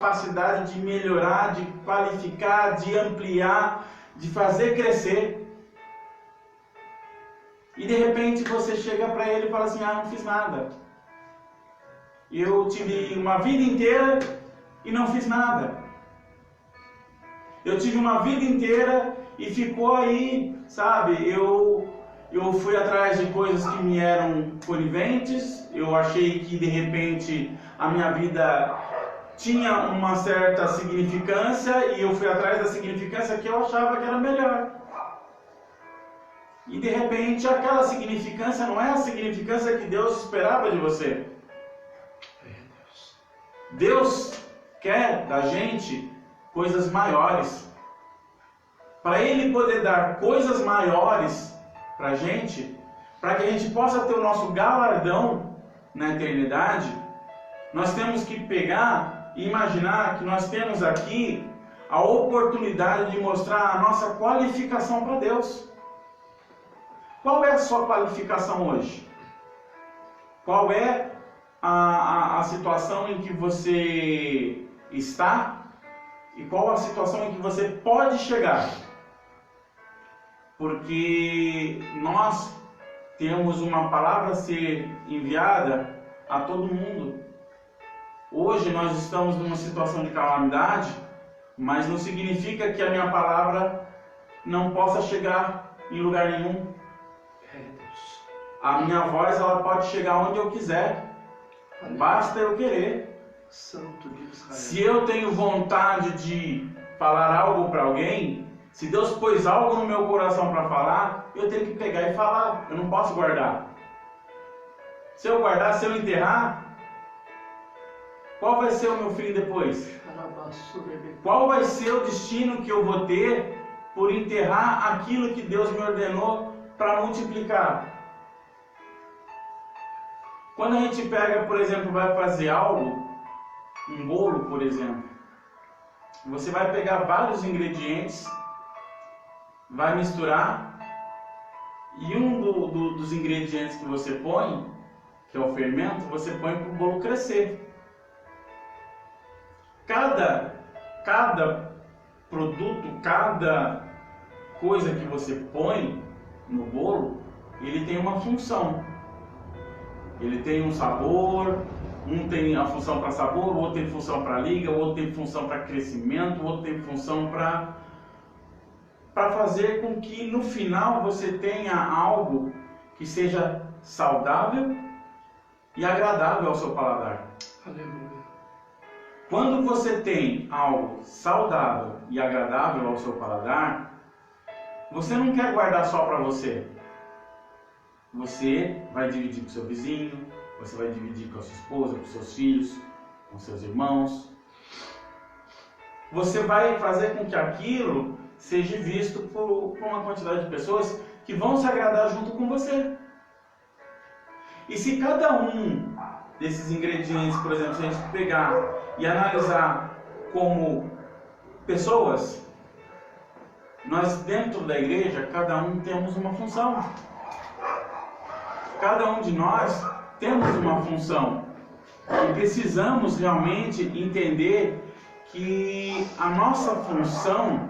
capacidade de melhorar, de qualificar, de ampliar, de fazer crescer. E de repente você chega para ele e fala assim: ah, não fiz nada. Eu tive uma vida inteira e não fiz nada. Eu tive uma vida inteira e ficou aí, sabe? Eu fui atrás de coisas que me eram coniventes. Eu achei que de repente a minha vida tinha uma certa significância e eu fui atrás da significância que eu achava que era melhor. E de repente aquela significância não é a significância que Deus esperava de você. Deus quer da gente coisas maiores. Para Ele poder dar coisas maiores para a gente, para que a gente possa ter o nosso galardão na eternidade, nós temos que pegar e imaginar que nós temos aqui a oportunidade de mostrar a nossa qualificação para Deus. Qual é a sua qualificação hoje? Qual é a situação em que você está e qual a situação em que você pode chegar? Porque nós temos uma palavra a ser enviada a todo mundo. Hoje nós estamos numa situação de calamidade, mas não significa que a minha palavra não possa chegar em lugar nenhum. A minha voz ela pode chegar onde eu quiser. Basta eu querer. Santo de Israel. Se eu tenho vontade de falar algo para alguém, se Deus pôs algo no meu coração para falar, eu tenho que pegar e falar. Eu não posso guardar. Se eu guardar, se eu enterrar, qual vai ser o meu fim depois? Qual vai ser o destino que eu vou ter por enterrar aquilo que Deus me ordenou para multiplicar? Quando a gente pega, por exemplo, vai fazer algo, um bolo, por exemplo, você vai pegar vários ingredientes, vai misturar, e um dos ingredientes que você põe, que é o fermento, você põe para o bolo crescer. Cada produto, cada coisa que você põe no bolo, ele tem uma função. Ele tem um sabor, um tem a função para sabor, o outro tem função para liga, o outro tem função para crescimento, o outro tem função para fazer com que no final você tenha algo que seja saudável e agradável ao seu paladar. Aleluia. Quando você tem algo saudável e agradável ao seu paladar, você não quer guardar só para você. Você vai dividir com seu vizinho, você vai dividir com a sua esposa, com seus filhos, com seus irmãos. Você vai fazer com que aquilo seja visto por uma quantidade de pessoas que vão se agradar junto com você. E se cada um desses ingredientes, por exemplo, se a gente pegar e analisar como pessoas, nós dentro da igreja, cada um temos uma função. Cada um de nós temos uma função e precisamos realmente entender que a nossa função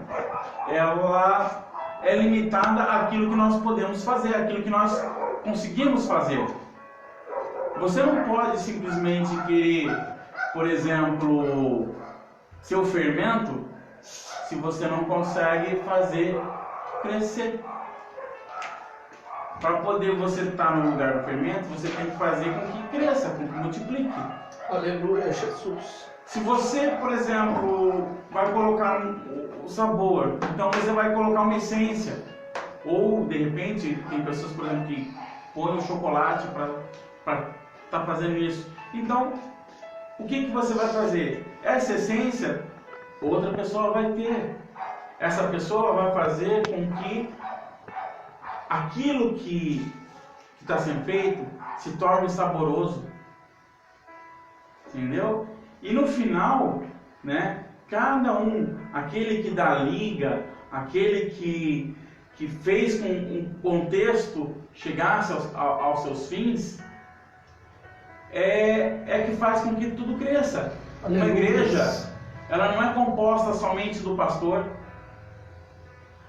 ela é limitada àquilo que nós podemos fazer, àquilo que nós conseguimos fazer. Você não pode simplesmente querer, por exemplo, seu fermento se você não consegue fazer crescer. Para poder você estar no lugar do fermento, você tem que fazer com que cresça, com que multiplique. Aleluia, Jesus. Se você, por exemplo, vai colocar o sabor, então você vai colocar uma essência. Ou, de repente, tem pessoas, por exemplo, que põem o chocolate para estar fazendo isso. Então, o que você vai fazer? Essa essência, outra pessoa vai ter. Essa pessoa vai fazer com que aquilo que está sendo feito se torne saboroso. Entendeu? E no final, né, cada um, aquele que dá liga, aquele que fez com um contexto chegasse aos seus fins, é que faz com que tudo cresça. Uma igreja, ela não é composta somente do pastor.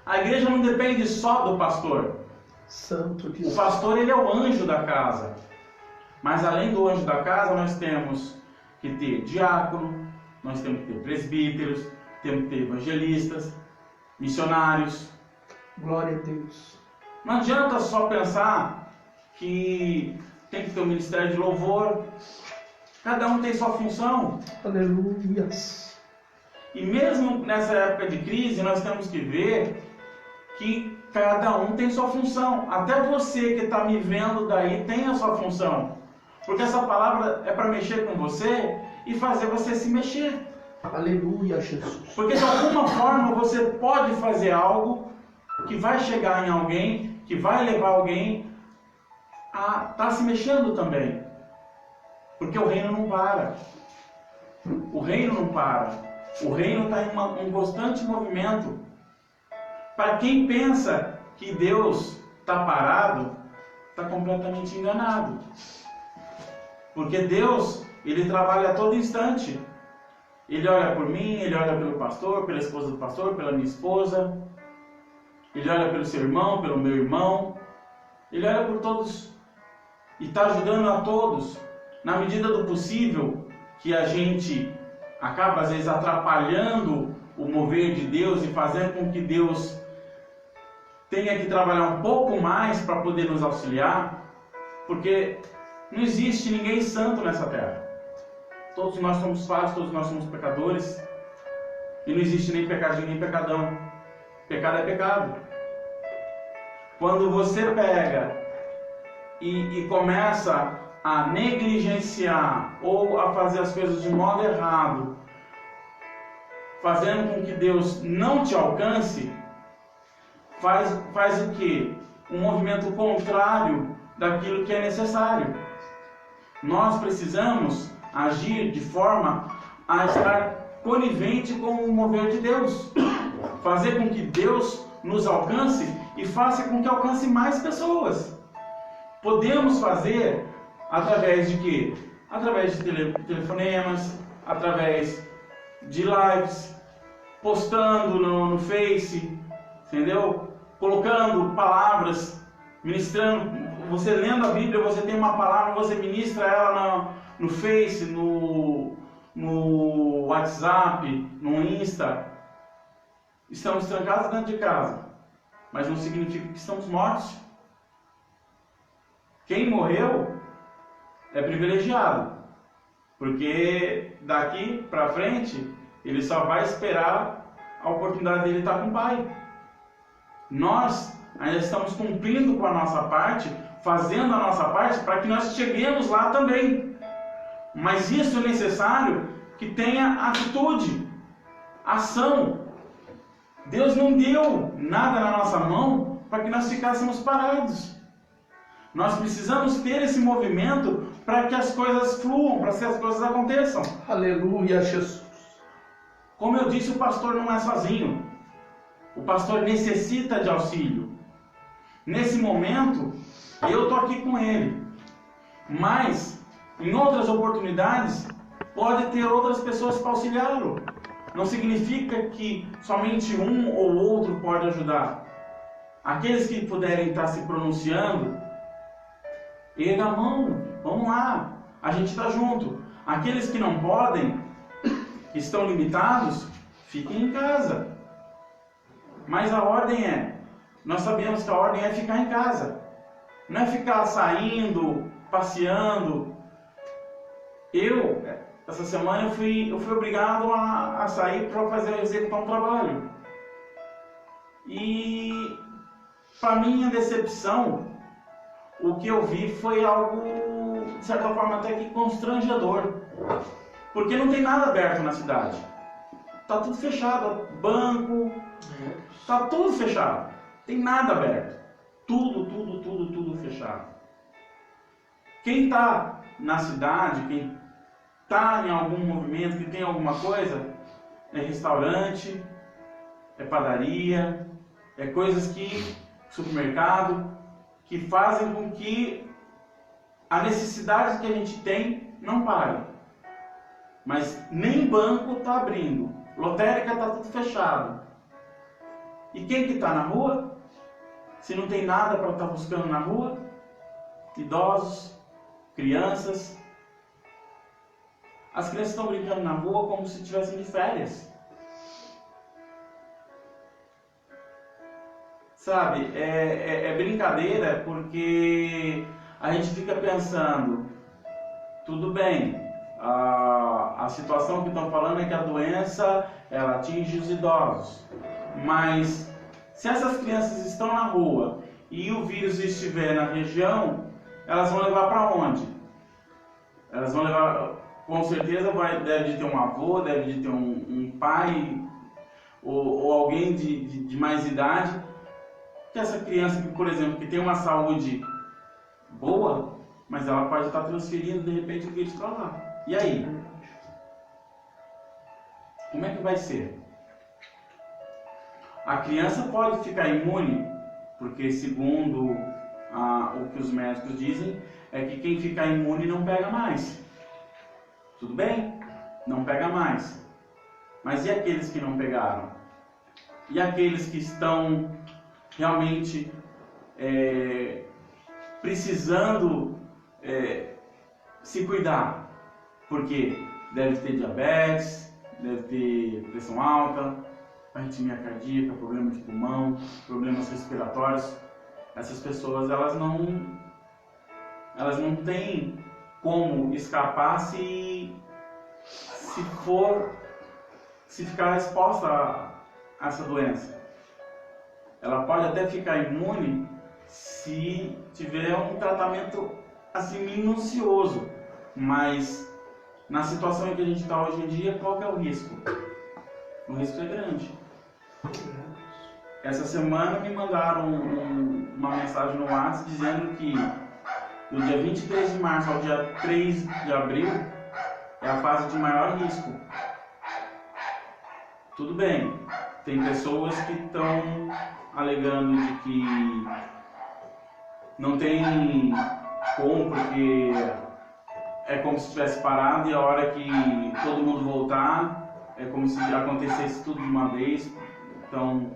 A igreja não depende só do pastor. Santo O Jesus. pastor, ele é o anjo da casa. Mas além do anjo da casa, nós temos que ter diácono, nós temos que ter presbíteros, temos que ter evangelistas, missionários. Glória a Deus. Não adianta só pensar que tem que ter um ministério de louvor. Cada um tem sua função. Aleluias. E mesmo nessa época de crise, nós temos que ver que cada um tem sua função. Até você que está me vendo daí tem a sua função. Porque essa palavra é para mexer com você e fazer você se mexer. Aleluia, Jesus. Porque de alguma forma você pode fazer algo que vai chegar em alguém, que vai levar alguém a estar se mexendo também. Porque o reino não para. O reino não para. O reino está em um constante movimento. Para quem pensa que Deus está parado, está completamente enganado. Porque Deus, Ele trabalha a todo instante. Ele olha por mim, Ele olha pelo pastor, pela esposa do pastor, pela minha esposa. Ele olha pelo seu irmão, pelo meu irmão. Ele olha por todos. E está ajudando a todos. Na medida do possível, que a gente acaba às vezes atrapalhando o mover de Deus e fazendo com que Deus tenha que trabalhar um pouco mais para poder nos auxiliar. Porque não existe ninguém santo nessa terra. Todos nós somos falhos, todos nós somos pecadores. E não existe nem pecadinho nem pecadão. Pecado é pecado. Quando você pega e começa a negligenciar ou a fazer as coisas de modo errado, fazendo com que Deus não te alcance, faz o quê? Um movimento contrário daquilo que é necessário. Nós precisamos agir de forma a estar conivente com o mover de Deus. Fazer com que Deus nos alcance e faça com que alcance mais pessoas. Podemos fazer através de quê? Através de telefonemas, através de lives, postando no Face, entendeu? Colocando palavras, ministrando. Você lendo a Bíblia, você tem uma palavra, você ministra ela no Face, no WhatsApp, no Insta. Estamos trancados dentro de casa, mas não significa que estamos mortos. Quem morreu é privilegiado, porque daqui para frente ele só vai esperar a oportunidade dele estar com o Pai. Nós ainda estamos cumprindo com a nossa parte, fazendo a nossa parte para que nós cheguemos lá também. Mas isso é necessário que tenha atitude, ação. Deus não deu nada na nossa mão para que nós ficássemos parados. Nós precisamos ter esse movimento para que as coisas fluam, para que as coisas aconteçam. Aleluia, Jesus. Como eu disse, o pastor não é sozinho. O pastor necessita de auxílio. Nesse momento, eu estou aqui com ele. Mas, em outras oportunidades, pode ter outras pessoas para auxiliá-lo. Não significa que somente um ou outro pode ajudar. Aqueles que puderem estar se pronunciando, erga a mão, vamos lá, a gente está junto. Aqueles que não podem, que estão limitados, fiquem em casa. Mas a ordem nós sabemos que a ordem é ficar em casa. Não é ficar saindo, passeando. Essa semana eu fui obrigado a sair para executar um trabalho. E para minha decepção, o que eu vi foi algo, de certa forma, até que constrangedor. Porque não tem nada aberto na cidade. Está tudo fechado. Banco, está tudo fechado. Tem nada aberto. Tudo fechado. Quem está na cidade, quem está em algum movimento, que tem alguma coisa, é restaurante, é padaria, é coisas que, supermercado, que fazem com que a necessidade que a gente tem não pare. mas nem banco está abrindo, lotérica está tudo fechado. E quem que está na rua? Se não tem nada para estar buscando na rua? Idosos, crianças. As crianças estão brincando na rua como se estivessem de férias. Sabe, é brincadeira porque a gente fica pensando, tudo bem, a situação que estão falando é que a doença ela atinge os idosos, mas se essas crianças estão na rua e o vírus estiver na região, elas vão levar para onde? Elas vão levar, com certeza deve de ter um avô, deve de ter um pai ou alguém de mais idade. Que essa criança, por exemplo, que tem uma saúde boa, mas ela pode estar transferindo de repente o vírus para lá. E aí? Como é que vai ser? A criança pode ficar imune, porque segundo o que os médicos dizem, é que quem ficar imune não pega mais. Tudo bem? Não pega mais. Mas e aqueles que não pegaram? E aqueles que estão realmente precisando se cuidar, porque deve ter diabetes, deve ter pressão alta, arritmia cardíaca, problema de pulmão, problemas respiratórios. Essas pessoas elas não têm como escapar se ficar exposta a essa doença. Ela pode até ficar imune se tiver um tratamento assim minucioso, mas na situação em que a gente está hoje em dia, qual que é o risco? O risco é grande. Essa semana me mandaram uma mensagem no WhatsApp dizendo que do dia 23 de março ao dia 3 de abril é a fase de maior risco. Tudo bem, tem pessoas que estão alegando de que não tem como, porque é como se tivesse parado e a hora que todo mundo voltar é como se acontecesse tudo de uma vez. Então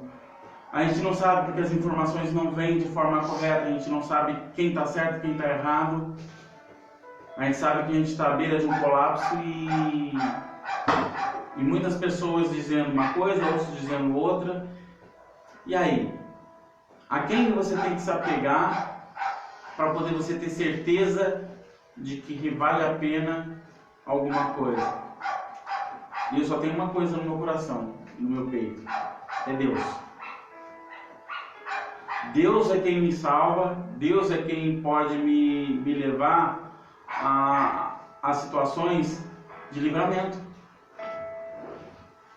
a gente não sabe porque as informações não vêm de forma correta, a gente não sabe quem está certo e quem está errado. A gente sabe que a gente está à beira de um colapso e muitas pessoas dizendo uma coisa, outros dizendo outra. E aí? A quem você tem que se apegar para poder você ter certeza de que vale a pena alguma coisa? E eu só tenho uma coisa no meu coração, no meu peito: é Deus. Deus é quem me salva, Deus é quem pode me levar a situações de livramento.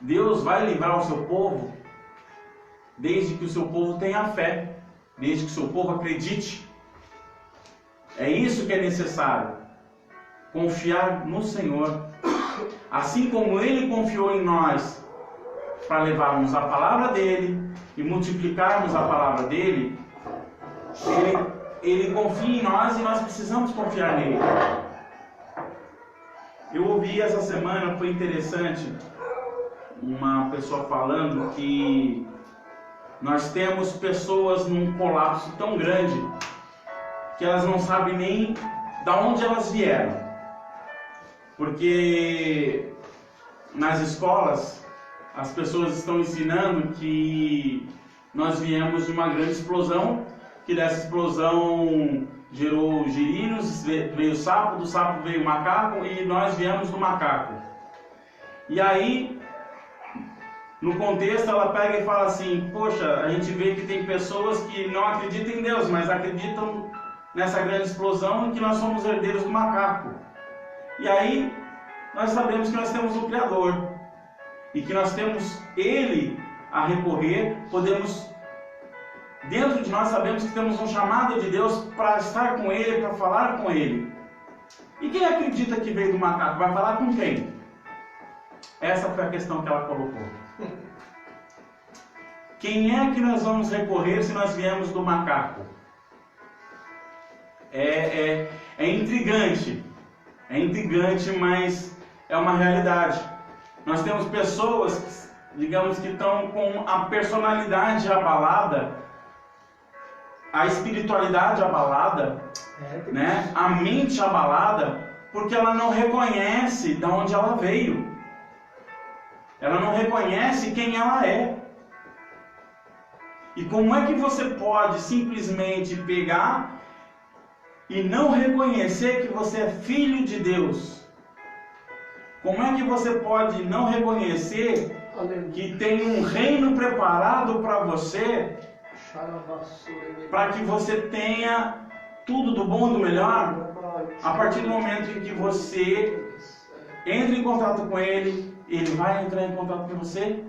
Deus vai livrar o seu povo desde que o seu povo tenha fé, desde que o seu povo acredite. É isso que é necessário, confiar no Senhor. Assim como Ele confiou em nós para levarmos a palavra dEle e multiplicarmos a palavra dEle, Ele confia em nós e nós precisamos confiar nele. Eu ouvi essa semana, foi interessante, uma pessoa falando que nós temos pessoas num colapso tão grande que elas não sabem nem de onde elas vieram. Porque nas escolas as pessoas estão ensinando que nós viemos de uma grande explosão, que dessa explosão gerou girinos, veio o sapo, do sapo veio o macaco e nós viemos do macaco. E aí, no contexto, ela pega e fala assim: poxa, a gente vê que tem pessoas que não acreditam em Deus, mas acreditam nessa grande explosão e que nós somos herdeiros do macaco. E aí, nós sabemos que nós temos um Criador e que nós temos Ele a recorrer, dentro de nós sabemos que temos um chamado de Deus para estar com Ele, para falar com Ele. E quem acredita que veio do macaco, vai falar com quem? Essa foi a questão que ela colocou. Quem é que nós vamos recorrer se nós viemos do macaco? É intrigante, mas é uma realidade. Nós temos pessoas, digamos, que estão com a personalidade abalada, a espiritualidade abalada, né? A mente abalada, porque ela não reconhece de onde ela veio. Ela não reconhece quem ela é. E como é que você pode simplesmente pegar e não reconhecer que você é filho de Deus? Como é que você pode não reconhecer que tem um reino preparado para você, para que você tenha tudo do bom e do melhor? A partir do momento em que você entra em contato com Ele, Ele vai entrar em contato com você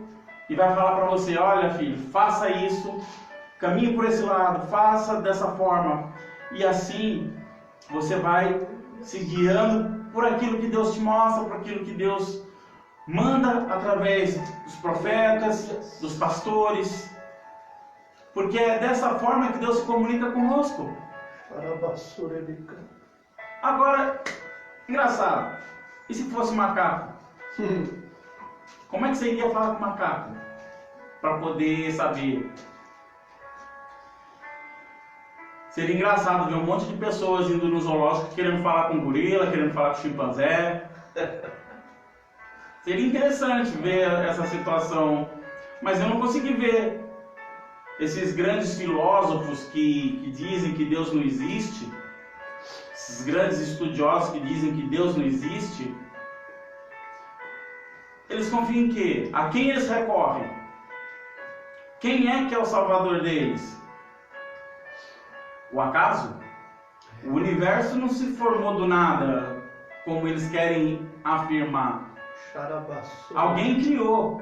e vai falar para você: olha, filho, faça isso, caminhe por esse lado, faça dessa forma. E assim você vai se guiando por aquilo que Deus te mostra, por aquilo que Deus manda através dos profetas, dos pastores, porque é dessa forma que Deus se comunica conosco. Agora, engraçado, e se fosse macaco? Como é que você iria falar com o macaco? Para poder saber. Seria engraçado ver um monte de pessoas indo no zoológico querendo falar com gorila, querendo falar com chimpanzé. Seria interessante ver essa situação, mas eu não consegui ver. Esses grandes filósofos que dizem que Deus não existe, esses grandes estudiosos que dizem que Deus não existe, eles confiam em quê? A quem eles recorrem? Quem é que é o salvador deles? O acaso? O universo não se formou do nada, como eles querem afirmar. Alguém criou.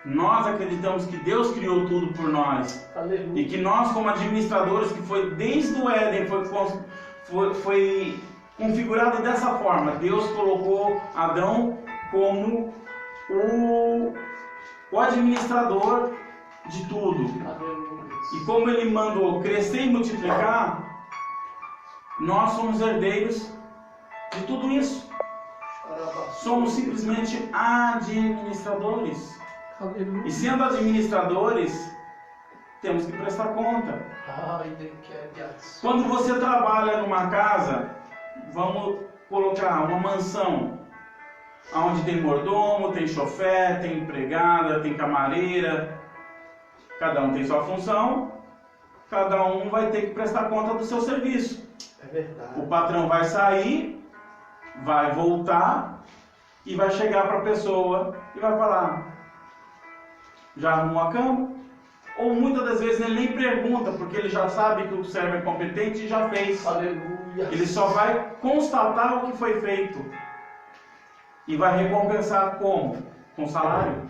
Nós acreditamos que Deus criou tudo por nós. Aleluia. E que nós, como administradores, que foi desde o Éden, foi configurado dessa forma. Deus colocou Adão como o administrador de tudo. Aleluia. E como Ele mandou crescer e multiplicar, nós somos herdeiros de tudo isso. Somos simplesmente administradores. Aleluia. E sendo administradores, temos que prestar conta. Quando você trabalha numa casa, vamos colocar uma mansão, onde tem mordomo, tem chofer, tem empregada, tem camareira, cada um tem sua função, cada um vai ter que prestar conta do seu serviço. É verdade. O patrão vai sair, vai voltar e vai chegar para a pessoa e vai falar: já arrumou a cama? Ou muitas das vezes ele nem pergunta, porque ele já sabe que o servo é competente e já fez. Aleluia. Ele só vai constatar o que foi feito. E vai recompensar como? Com salário.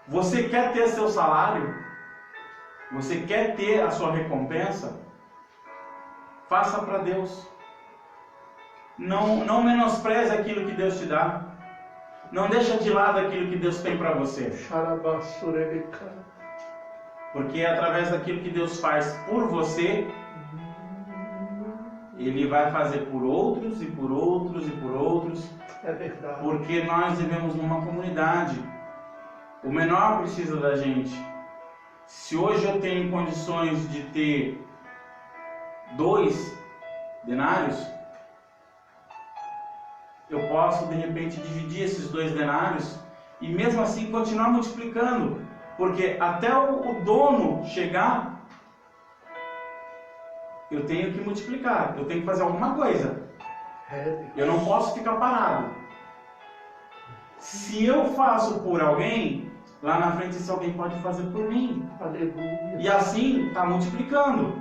Você quer ter seu salário? Você quer ter a sua recompensa? Faça para Deus. Não menospreze aquilo que Deus te dá. Não deixa de lado aquilo que Deus tem para você. Porque é através daquilo que Deus faz por você, Ele vai fazer por outros e por outros e por outros. É verdade. Porque nós vivemos numa comunidade. O menor precisa da gente. Se hoje eu tenho condições de ter 2 denários, eu posso de repente dividir esses 2 denários e mesmo assim continuar multiplicando, porque até o dono chegar, eu tenho que multiplicar, eu tenho que fazer alguma coisa. Eu não posso ficar parado. Se eu faço por alguém, lá na frente esse alguém pode fazer por mim. Aleluia. E assim está multiplicando.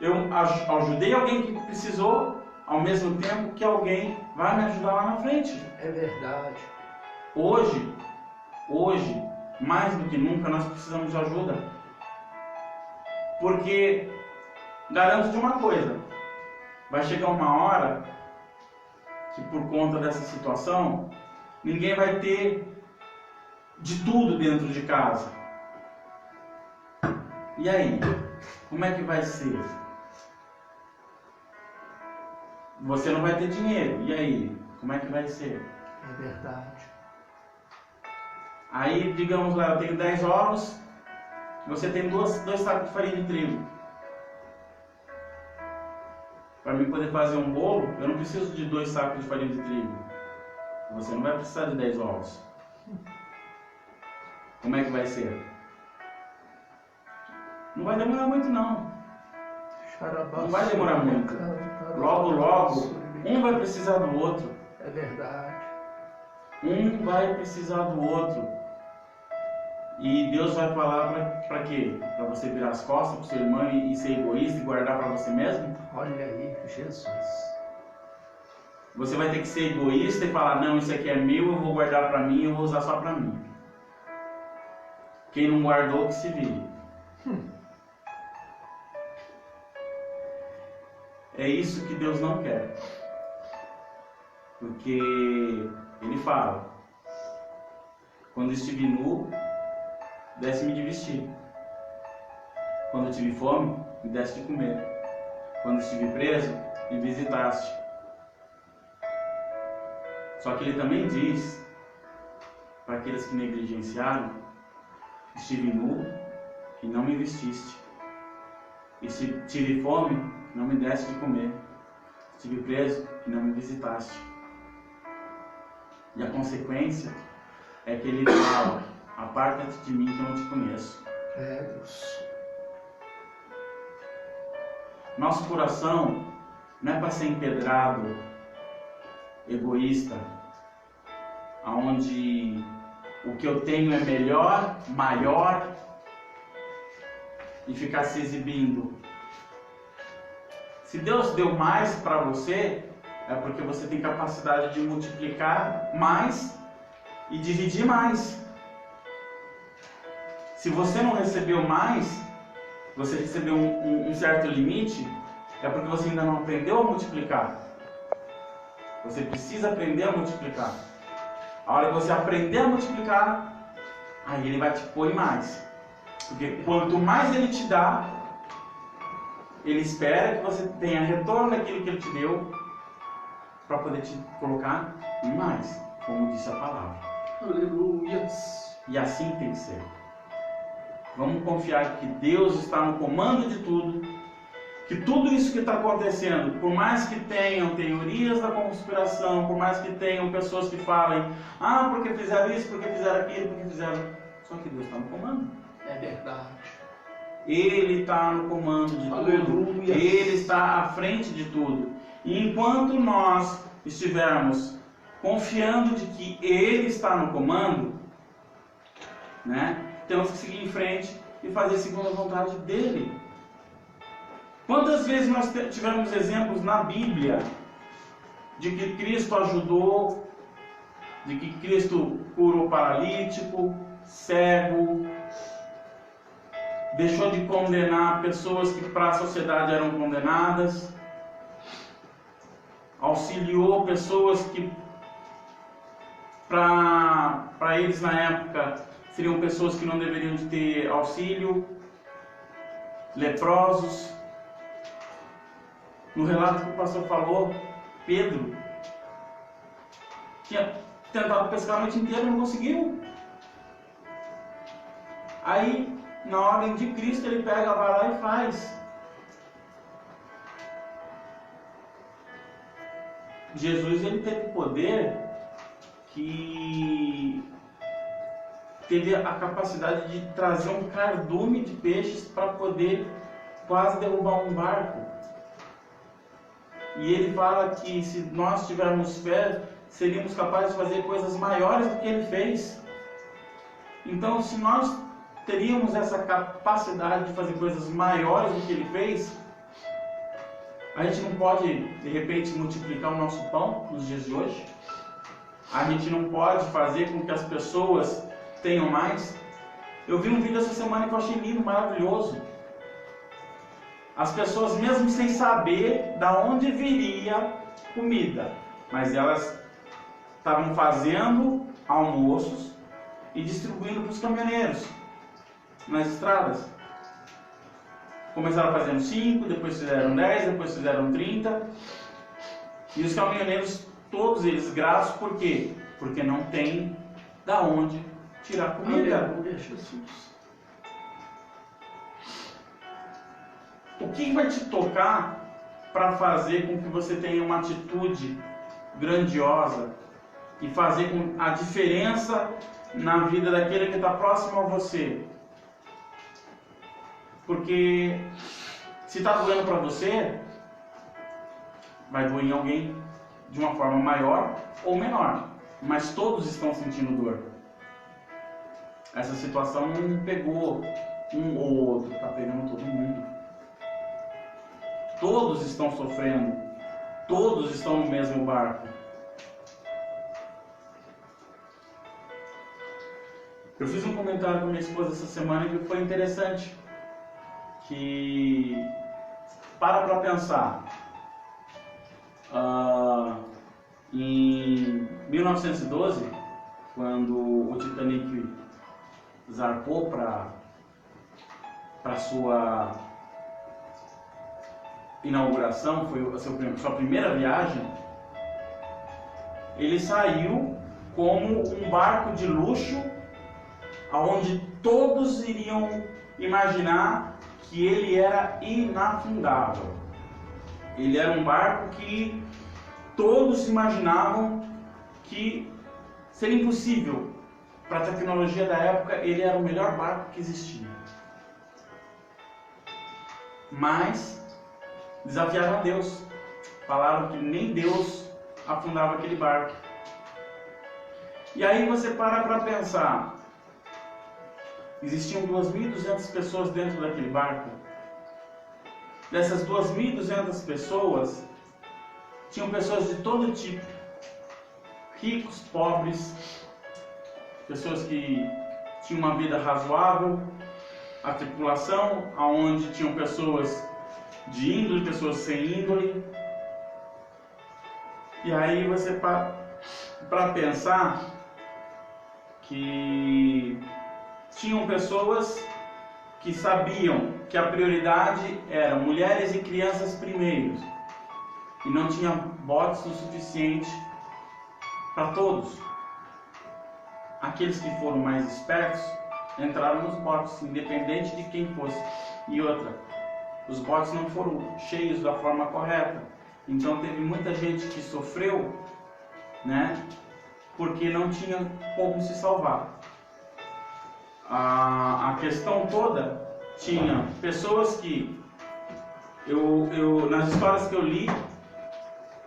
Eu ajudei alguém que precisou, ao mesmo tempo que alguém vai me ajudar lá na frente. É verdade. Hoje, mais do que nunca, nós precisamos de ajuda. Porque, garanto de uma coisa, vai chegar uma hora que por conta dessa situação, ninguém vai ter de tudo dentro de casa. E aí? Como é que vai ser? Você não vai ter dinheiro. E aí? como é que vai ser? É verdade. Aí, digamos lá, eu tenho 10 ovos, você tem dois sacos de farinha de trigo. Para mim poder fazer um bolo, eu não preciso de 2 sacos de farinha de trigo. Você não vai precisar de 10 ovos. Como é que vai ser? Não vai demorar muito, não. Não vai demorar muito. Logo, logo, um vai precisar do outro. É verdade. Um vai precisar do outro. E Deus vai falar para quê? Para você virar as costas para o seu irmão e ser egoísta e guardar para você mesmo? Olha aí, Jesus. Você vai ter que ser egoísta e falar, não, isso aqui é meu, eu vou guardar para mim, eu vou usar só para mim. Quem não guardou, que se vire. É isso que Deus não quer. Porque Ele fala, quando estive nu, desse-me de vestir. Quando eu tive fome, me desse de comer. Quando estive preso, me visitaste. Só que Ele também diz, para aqueles que negligenciaram, estive nu e não me vestiste. E se tive fome, não me deste de comer. Estive preso e não me visitaste. E a consequência é que Ele fala, aparta-te de mim que eu não te conheço. É, Deus. Nosso coração não é para ser empedrado, egoísta, aonde o que eu tenho é melhor, maior, e ficar se exibindo. Se Deus deu mais para você, é porque você tem capacidade de multiplicar mais e dividir mais. Se você não recebeu mais, você recebeu um certo limite, é porque você ainda não aprendeu a multiplicar. Você precisa aprender a multiplicar. A hora que você aprender a multiplicar, aí Ele vai te pôr mais. Porque quanto mais Ele te dá, Ele espera que você tenha retorno daquilo que Ele te deu, para poder te colocar em mais, como disse a palavra. Aleluia. E assim tem que ser. Vamos confiar que Deus está no comando de tudo, que tudo isso que está acontecendo, por mais que tenham teorias da conspiração, por mais que tenham pessoas que falem, porque fizeram isso, porque fizeram aquilo, porque fizeram... Só que Deus está no comando. É verdade. Ele está no comando de tudo. Ele está à frente de tudo. E enquanto nós estivermos confiando de que Ele está no comando, né, temos que seguir em frente e fazer segundo a vontade dEle. Quantas vezes nós tivemos exemplos na Bíblia de que Cristo ajudou, de que Cristo curou paralítico, cego, deixou de condenar pessoas que para a sociedade eram condenadas, auxiliou pessoas que para eles na época seriam pessoas que não deveriam de ter auxílio, leprosos. No relato que o pastor falou, Pedro tinha tentado pescar a noite inteira e não conseguiu. Aí, na ordem de Cristo, ele pega, vai lá e faz. Jesus, ele teve poder que teve a capacidade de trazer um cardume de peixes para poder quase derrubar um barco. E ele fala que se nós tivermos fé, seríamos capazes de fazer coisas maiores do que ele fez. Então, se nós teríamos essa capacidade de fazer coisas maiores do que ele fez, a gente não pode, de repente, multiplicar o nosso pão nos dias de hoje? A gente não pode fazer com que as pessoas tenham mais? Eu vi um vídeo essa semana que eu achei lindo, maravilhoso. As pessoas, mesmo sem saber da onde viria comida, mas elas estavam fazendo almoços e distribuindo para os caminhoneiros nas estradas. Começaram fazendo 5, depois fizeram 10, depois fizeram 30. E os caminhoneiros todos eles graços, por quê? Porque não tem da onde tirar comida. Aleluia, Jesus. O que vai te tocar para fazer com que você tenha uma atitude grandiosa e fazer a diferença na vida daquele que está próximo a você? Porque se está doendo para você, vai doer em alguém de uma forma maior ou menor, mas todos estão sentindo dor. Essa situação não pegou um ou outro, está pegando todo mundo. Todos estão sofrendo, todos estão no mesmo barco. Eu fiz um comentário com minha esposa essa semana que foi interessante, que para pensar. Em 1912, quando o Titanic zarpou para sua inauguração, foi a sua primeira viagem, ele saiu como um barco de luxo, onde todos iriam imaginar que ele era inafundável. Ele era um barco que todos imaginavam que seria impossível. Para a tecnologia da época, ele era o melhor barco que existia. Mas desafiaram a Deus. Falaram que nem Deus afundava aquele barco. E aí você para pensar. Existiam 2.200 pessoas dentro daquele barco. Dessas 2.200 pessoas, tinham pessoas de todo tipo. Ricos, pobres, pessoas que tinham uma vida razoável, a tripulação, onde tinham pessoas de índole, pessoas sem índole. E aí você para pensar que tinham pessoas que sabiam que a prioridade era mulheres e crianças primeiros, e não tinha botes o suficiente para todos. Aqueles que foram mais espertos entraram nos botes, independente de quem fosse. E outra, os botes não foram cheios da forma correta, então teve muita gente que sofreu, né, porque não tinha como se salvar. A questão toda tinha pessoas que nas histórias que eu li,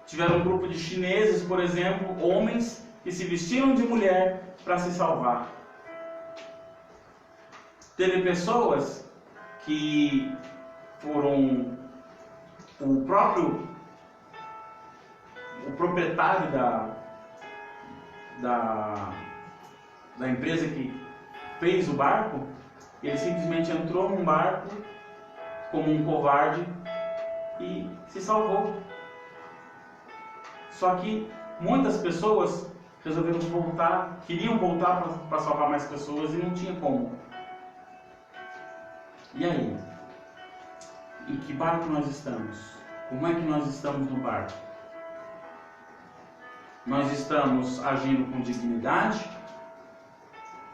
tiveram um grupo de chineses, por exemplo, homens que se vestiram de mulher para se salvar. Teve pessoas que foram o proprietário da empresa que fez o barco, ele simplesmente entrou num barco como um covarde e se salvou. Só que muitas pessoas resolveram voltar, queriam voltar para salvar mais pessoas e não tinha como. E aí? Em que barco nós estamos? Como é que nós estamos no barco? Nós estamos agindo com dignidade?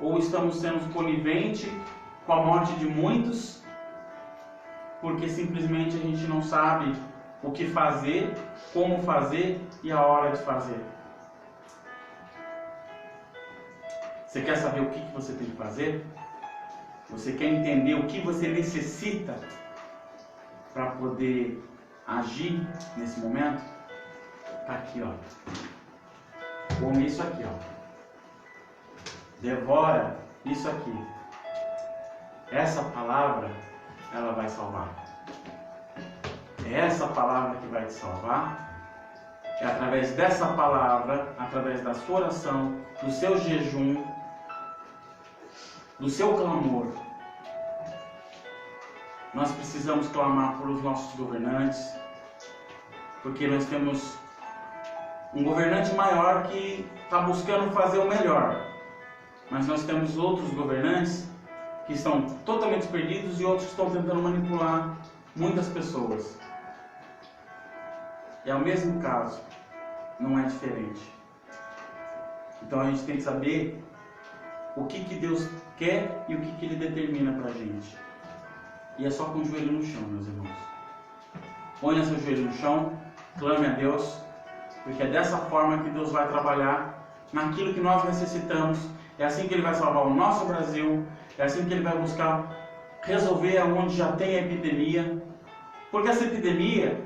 Ou estamos sendo coniventes com a morte de muitos, porque simplesmente a gente não sabe o que fazer, como fazer e a hora de fazer? Você quer saber o que você tem que fazer? Você quer entender o que você necessita para poder agir nesse momento? Está aqui, ó. Come isso aqui, ó. Devora isso aqui. Essa palavra, ela vai salvar. É essa palavra que vai te salvar. É através dessa palavra, através da sua oração, do seu jejum, do seu clamor. Nós precisamos clamar por os nossos governantes, porque nós temos um governante maior que está buscando fazer o melhor. Mas nós temos outros governantes que estão totalmente perdidos e outros que estão tentando manipular muitas pessoas. É o mesmo caso. não é diferente. Então a gente tem que saber o que Deus quer e o que Ele determina pra gente. E é só com o joelho no chão, meus irmãos. Ponha seu joelho no chão, clame a Deus, porque é dessa forma que Deus vai trabalhar naquilo que nós necessitamos. É assim que Ele vai salvar o nosso Brasil, é assim que Ele vai buscar resolver onde já tem a epidemia, porque essa epidemia,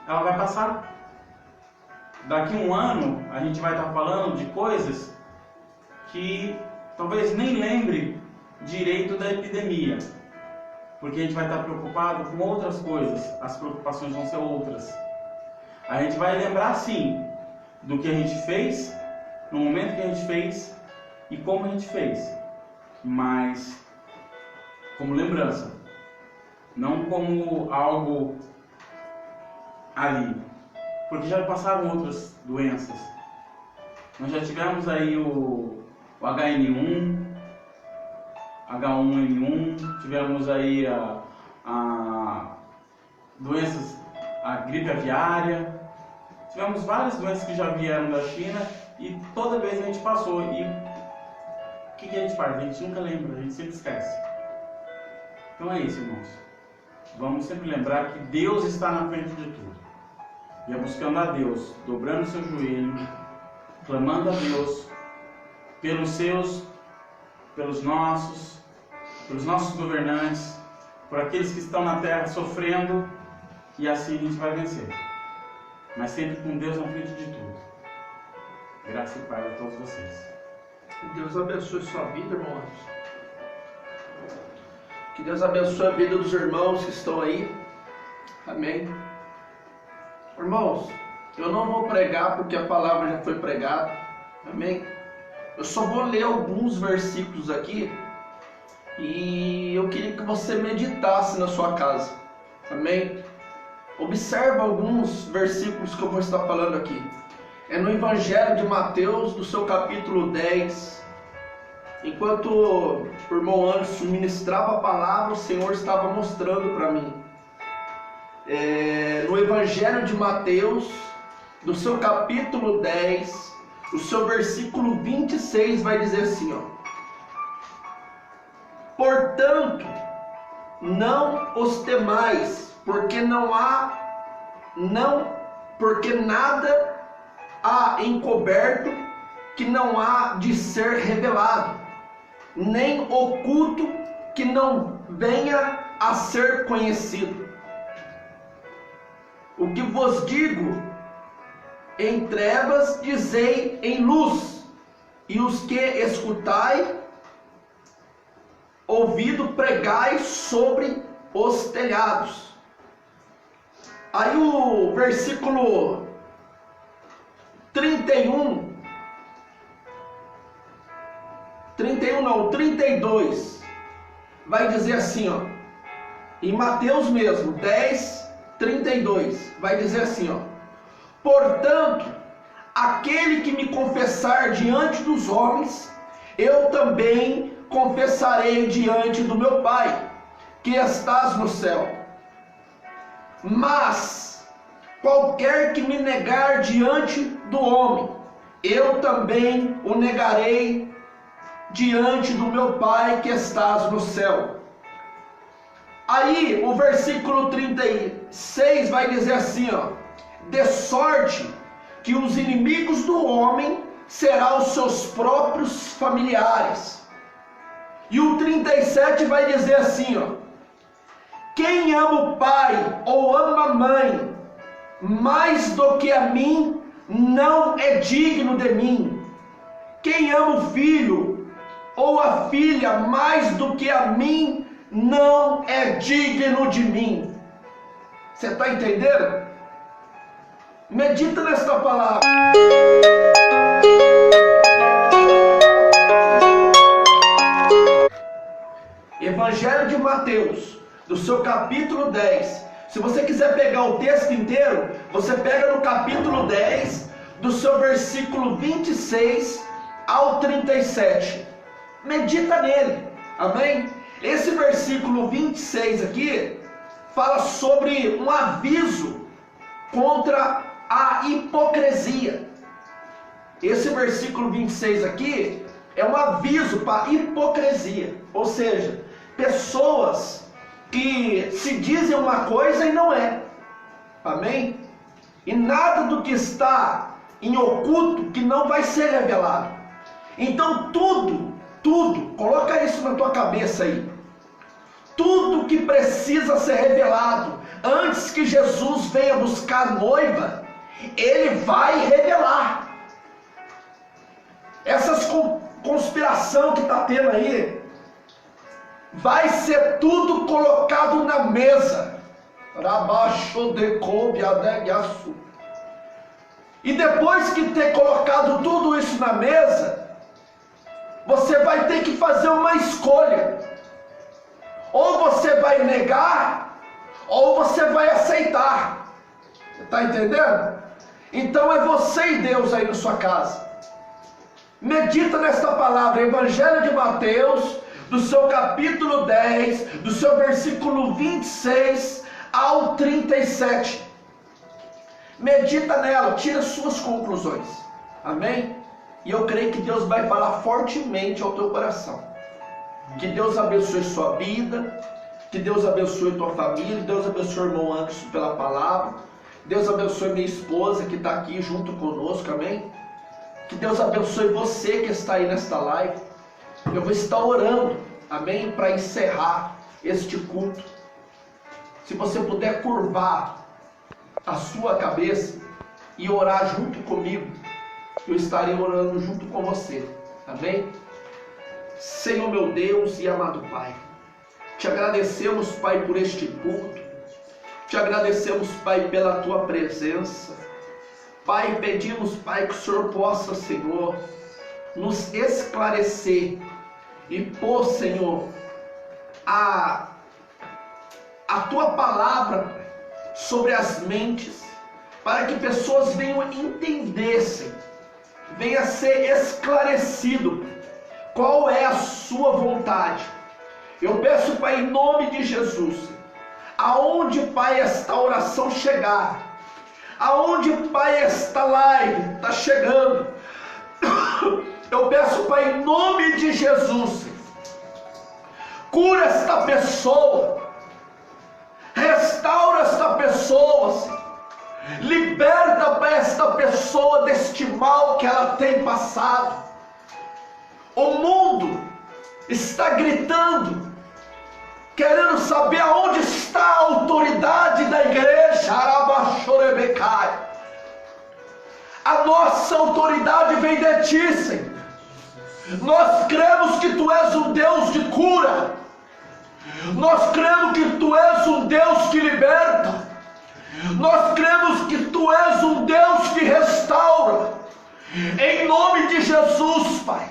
ela vai passar. Daqui a um ano, a gente vai estar falando de coisas que talvez nem lembre direito da epidemia, porque a gente vai estar preocupado com outras coisas, as preocupações vão ser outras. A gente vai lembrar sim do que a gente fez, no momento que a gente fez e como a gente fez, mas como lembrança, não como algo ali, porque já passaram outras doenças. Nós já tivemos aí o HN1, H1N1, tivemos aí a doenças, a gripe aviária, tivemos várias doenças que já vieram da China e toda vez a gente passou. E o que a gente faz? A gente nunca lembra, a gente sempre esquece. Então é isso, irmãos. Vamos sempre lembrar que Deus está na frente de tudo. E é buscando a Deus, dobrando seu joelho, clamando a Deus pelos nossos governantes, por aqueles que estão na terra sofrendo, e assim a gente vai vencer. Mas sempre com Deus na frente de tudo. Graça e paz a todos vocês. Que Deus abençoe sua vida, irmãos. Que Deus abençoe a vida dos irmãos que estão aí. Amém. Irmãos, eu não vou pregar porque a palavra já foi pregada. Amém. Eu só vou ler alguns versículos aqui e eu queria que você meditasse na sua casa. Amém. Observa alguns versículos que eu vou estar falando aqui. É no Evangelho de Mateus, do seu capítulo 10. Enquanto o irmão Anderson ministrava a palavra, o Senhor estava mostrando para mim. No Evangelho de Mateus, do seu capítulo 10, o seu versículo 26 vai dizer assim, ó: portanto, não os temais, porque porque nada há encoberto que não há de ser revelado, nem oculto que não venha a ser conhecido. O que vos digo em trevas, dizei em luz, e os que escutai, ouvido, pregai sobre os telhados. Aí o versículo 32, vai dizer assim, ó, em Mateus mesmo, 10:32, vai dizer assim, ó: portanto, aquele que me confessar diante dos homens, eu também confessarei diante do meu Pai, que estás no céu. Mas qualquer que me negar diante do homem, eu também o negarei diante do meu Pai que estás no céu. Aí o versículo 36 vai dizer assim, ó: de sorte que os inimigos do homem serão os seus próprios familiares. E o 37 vai dizer assim, ó: quem ama o pai ou ama a mãe mais do que a mim, não é digno de mim. Quem ama o filho ou a filha mais do que a mim, não é digno de mim. Você está entendendo? Medita nesta palavra. Evangelho de Mateus, do seu capítulo 10. Se você quiser pegar o texto inteiro, você pega no capítulo 10, do seu versículo 26 ao 37. Medita nele, amém? Esse versículo 26 aqui fala sobre um aviso contra a hipocrisia. esse versículo 26 aqui é um aviso para hipocrisia, ou seja, pessoas que se dizem uma coisa e não é. Amém? E nada do que está em oculto que não vai ser revelado. Então tudo, coloca isso na tua cabeça aí. Tudo que precisa ser revelado antes que Jesus venha buscar a noiva, Ele vai revelar. Essas conspiração que está tendo aí, vai ser tudo colocado na mesa. E depois que ter colocado tudo isso na mesa, você vai ter que fazer uma escolha. Ou você vai negar, ou você vai aceitar. Está entendendo? Então é você e Deus aí na sua casa. Medita nesta palavra, Evangelho de Mateus, do seu capítulo 10, do seu versículo 26 ao 37. Medita nela, tira suas conclusões. Amém? E eu creio que Deus vai falar fortemente ao teu coração. Que Deus abençoe sua vida, que Deus abençoe tua família, Deus abençoe o irmão Anderson pela palavra, Deus abençoe minha esposa que está aqui junto conosco, amém? Que Deus abençoe você que está aí nesta live. Eu vou estar orando, amém? Para encerrar este culto. Se você puder curvar a sua cabeça e orar junto comigo, eu estarei orando junto com você, amém? Senhor meu Deus e amado Pai, te agradecemos, Pai, por este culto. Te agradecemos, Pai, pela tua presença. Pai, pedimos, Pai, que o Senhor possa, Senhor, nos esclarecer e pôr, Senhor, a tua palavra sobre as mentes, para que pessoas venham entendessem, venha ser esclarecido qual é a sua vontade. Eu peço, Pai, em nome de Jesus, aonde, Pai, esta oração chegar, aonde, Pai, esta live está chegando, eu peço, Pai, em nome de Jesus, cura esta pessoa, restaura esta pessoa, Senhor. Liberta, Pai, esta pessoa deste mal que ela tem passado. O mundo está gritando, querendo saber aonde está a autoridade da igreja. A nossa autoridade vem de ti, Senhor. Nós cremos que tu és um Deus de cura. Nós cremos que tu és um Deus que liberta. Nós cremos que tu és um Deus que restaura. Em nome de Jesus, Pai,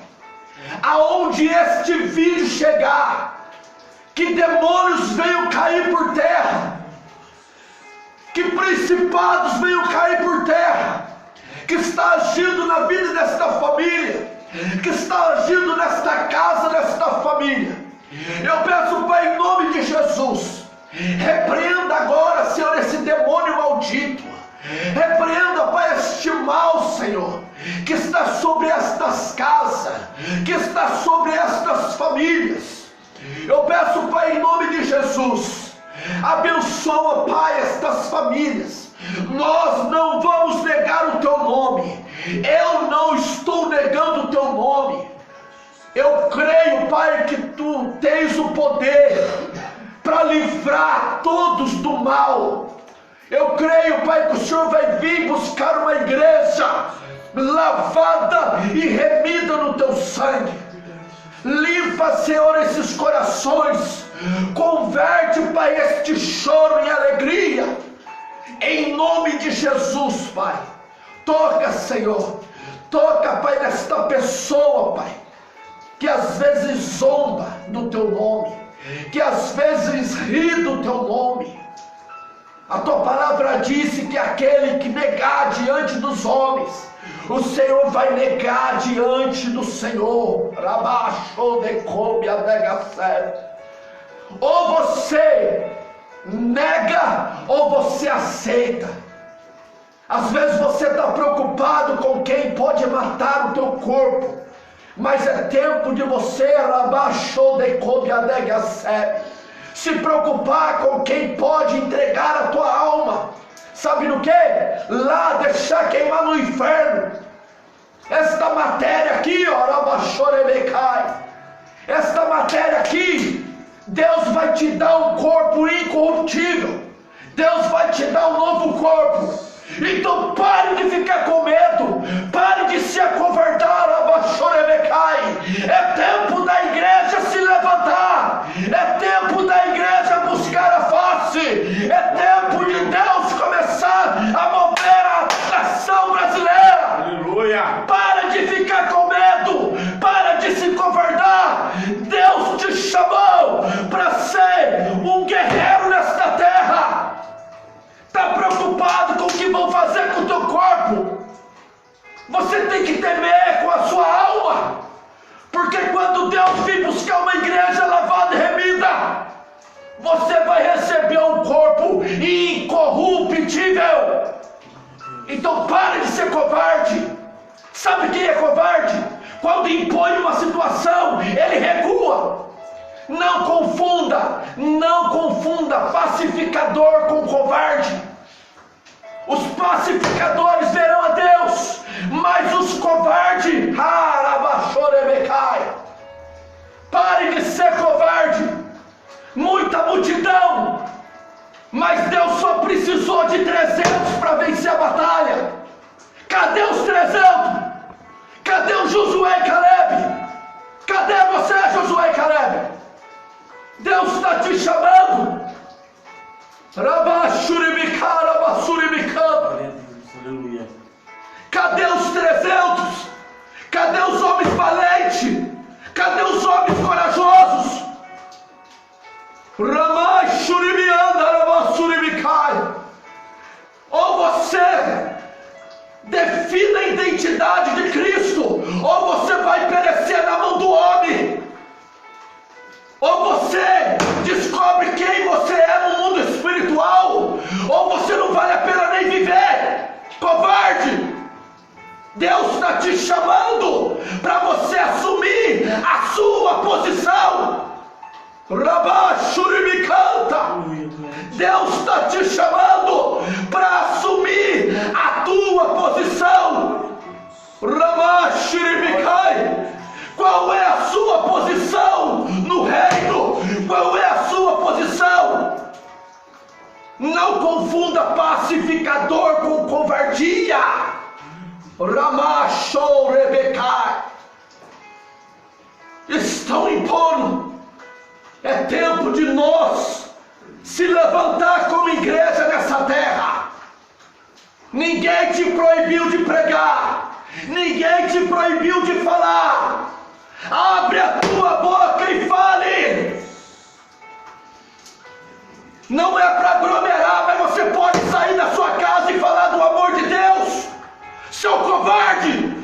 aonde este vídeo chegar, que demônios venham cair por terra, que principados venham cair por terra, que está agindo na vida desta família, que está agindo nesta casa, nesta família. Eu peço, Pai, em nome de Jesus, repreenda agora, Senhor, esse demônio maldito. Repreenda, Pai, este mal, Senhor, que está sobre estas casas, que está sobre estas famílias. Eu peço, Pai, em nome de Jesus, abençoa, Pai, estas famílias. Nós não vamos negar o teu nome. Eu não estou negando o teu nome. Eu creio, Pai, que tu tens o poder para livrar todos do mal. Eu creio, Pai, que o Senhor vai vir buscar uma igreja lavada e remida no teu sangue. Limpa, Senhor, esses corações. Converte, Pai, este choro em alegria. Em nome de Jesus, Pai. Toca, Senhor. Toca, Pai, nesta pessoa, Pai, que às vezes zomba do teu nome, que às vezes ri do teu nome. A tua palavra disse que aquele que negar diante dos homens, o Senhor vai negar diante do Senhor. Ou você nega, ou você aceita. Às vezes você está preocupado com quem pode matar o teu corpo, mas é tempo de você se preocupar com quem pode entregar a tua alma. Sabe no que? Lá deixar queimar no inferno. Esta matéria aqui, esta matéria aqui, Deus vai te dar um corpo incorruptível. Deus vai te dar um novo corpo. Então pare de ficar com medo, pare de se acovardar. É tempo da igreja se levantar, é tempo da igreja buscar a face, é tempo de Deus começar a mover a nação brasileira. Aleluia! Para de ficar com medo, para de se covardar. Deus te chamou para ser um guerreiro nesta terra. Está preocupado com o que vão fazer com o teu corpo? Você tem que temer com a sua alma, porque quando Deus vir buscar uma igreja lavada e remida, você vai receber um corpo incorruptível. Então pare de ser covarde. Sabe quem é covarde? Quando impõe uma situação, ele recua. Não confunda pacificador com covarde. Os pacificadores verão a Deus, mas os covardes, pare de ser covarde. Muita multidão, mas Deus só precisou de 300 para vencer a batalha. Cadê os 300? Cadê o Josué e Caleb? Cadê você, Josué e Caleb? Deus está te chamando. Cadê os 300? Cadê os homens valentes? Cadê os homens corajosos? Ou você defina a identidade de Cristo, ou você vai perecer na mão do homem. Ou você descobre quem você é no mundo espiritual, ou você não vale a pena nem viver. Covarde! Deus está te chamando para você assumir a sua posição. Deus está te chamando para assumir a tua posição. Qual é a sua posição no reino? Qual é a sua posição? Não confunda pacificador com covardia. Estão impondo. É tempo de nós se levantar como igreja nessa terra. Ninguém te proibiu de pregar, ninguém te proibiu de falar. Abre a tua boca e fale. Não é para aglomerar, mas você pode sair da sua casa e falar do amor de Deus. Seu covarde!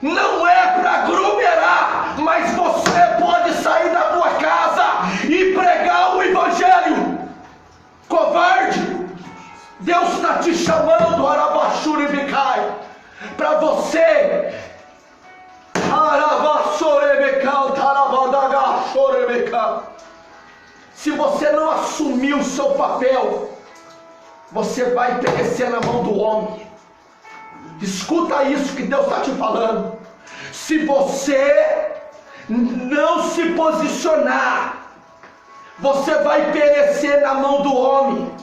Não é para aglomerar, mas você pode sair da tua casa e pregar o evangelho. Covarde! Deus está te chamando, Arabachuribicai, para você. Se você não assumir o seu papel, você vai perecer na mão do homem. Escuta isso que Deus está te falando. Se você não se posicionar, você vai perecer na mão do homem.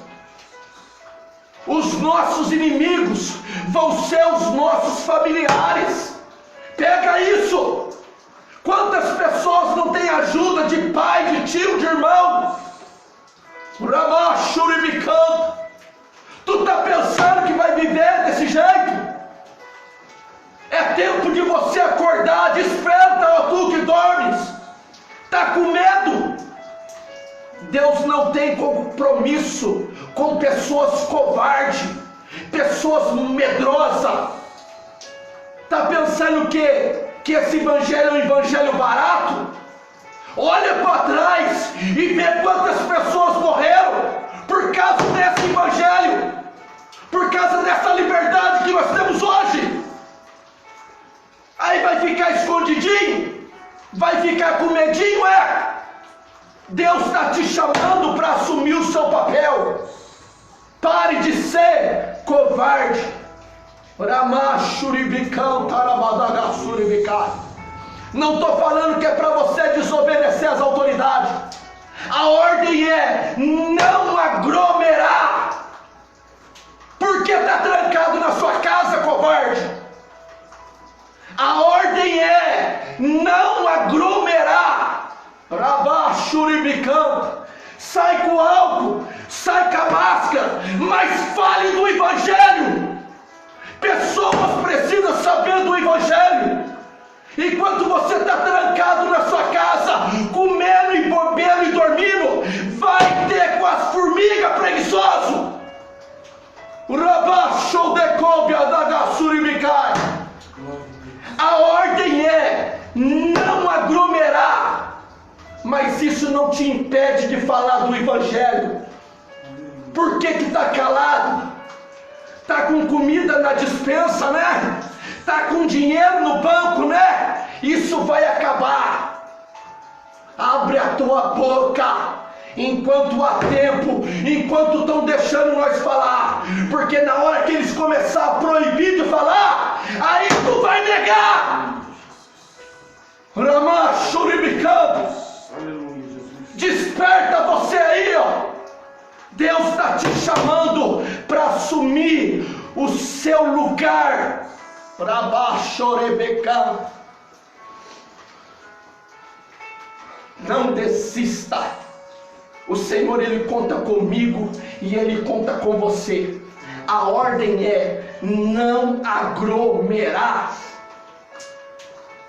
Os nossos inimigos vão ser os nossos familiares. Pega isso. Quantas pessoas não têm ajuda de pai, de tio, de irmão? Tu está pensando que vai viver desse jeito? É tempo de você acordar. Desperta, ó tu que dormes. Está com medo? Deus não tem compromisso com pessoas covardes, pessoas medrosas. Está pensando que esse evangelho é um evangelho barato? Olha para trás e vê quantas pessoas morreram por causa desse evangelho. por causa dessa liberdade que nós temos hoje. Aí vai ficar escondidinho, vai ficar com medinho, Deus está te chamando para assumir o seu papel. Pare de ser covarde. Não estou falando que é para você desobedecer às autoridades. A ordem é não aglomerar. Por que está trancado na sua casa, covarde? A ordem é não aglomerar. Sai com álcool, sai com a máscara, mas fale do Evangelho. Pessoas precisam saber do Evangelho. Enquanto você está trancado na sua casa, comendo e bebendo e dormindo, vai ter com as formigas, preguiçoso. A ordem é não aglomerar, mas isso não te impede de falar do Evangelho. Por que está calado? Está com comida na despensa, né? Está com dinheiro no banco, né? Isso vai acabar. Abre a tua boca enquanto há tempo, enquanto estão deixando nós falar, porque na hora que eles começar a proibir de falar, aí tu vai negar. Desperta você aí, Deus está te chamando para assumir o seu lugar. Não desista. O Senhor, Ele conta comigo e Ele conta com você. A ordem é não aglomerar.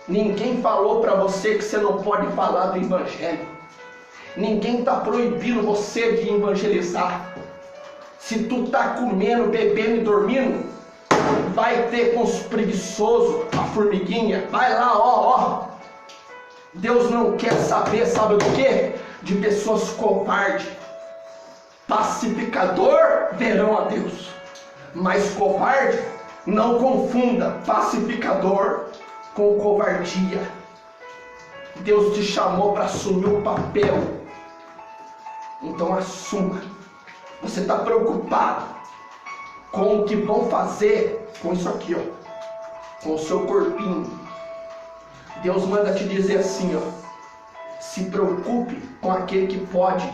Ninguém falou para você que você não pode falar do Evangelho. Ninguém está proibindo você de evangelizar. Se tu está comendo, bebendo e dormindo, vai ter com os preguiçosos, a formiguinha. Vai lá, Deus não quer saber, sabe do quê? De pessoas covardes. Pacificador, verão a Deus. Mas covarde, não confunda pacificador com covardia. Deus te chamou para assumir o papel. Então assuma. Você está preocupado com o que vão fazer com isso aqui, com o seu corpinho. Deus manda te dizer assim, se preocupe com aquele que pode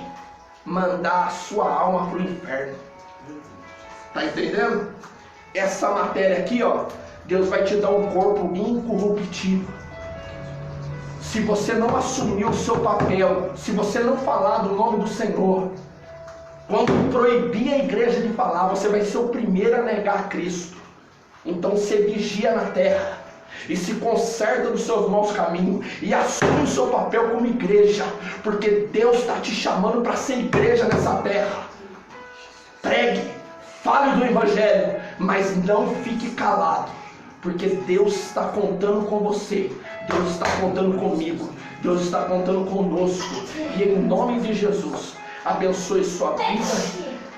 mandar a sua alma para o inferno. Tá entendendo? Essa matéria aqui, Deus vai te dar um corpo incorruptível. Se você não assumir o seu papel, se você não falar do nome do Senhor, quando proibir a igreja de falar, você vai ser o primeiro a negar Cristo. Então você vigia na terra e se conserta dos seus maus caminhos e assume o seu papel como igreja, porque Deus está te chamando para ser igreja nessa terra. Pregue, fale do Evangelho, mas não fique calado, porque Deus está contando com você, Deus está contando comigo, Deus está contando conosco. E em nome de Jesus, abençoe sua vida,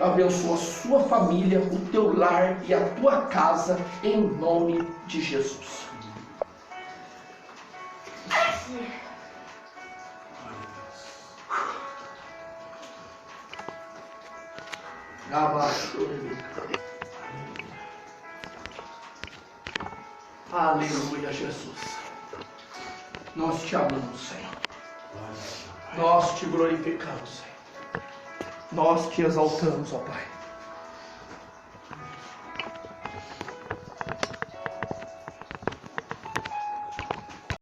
abençoe a sua família, o teu lar e a tua casa, em nome de Jesus. Aleluia, Jesus. Nós te amamos, Senhor. Nós te glorificamos, Senhor. Nós te exaltamos, ó Pai.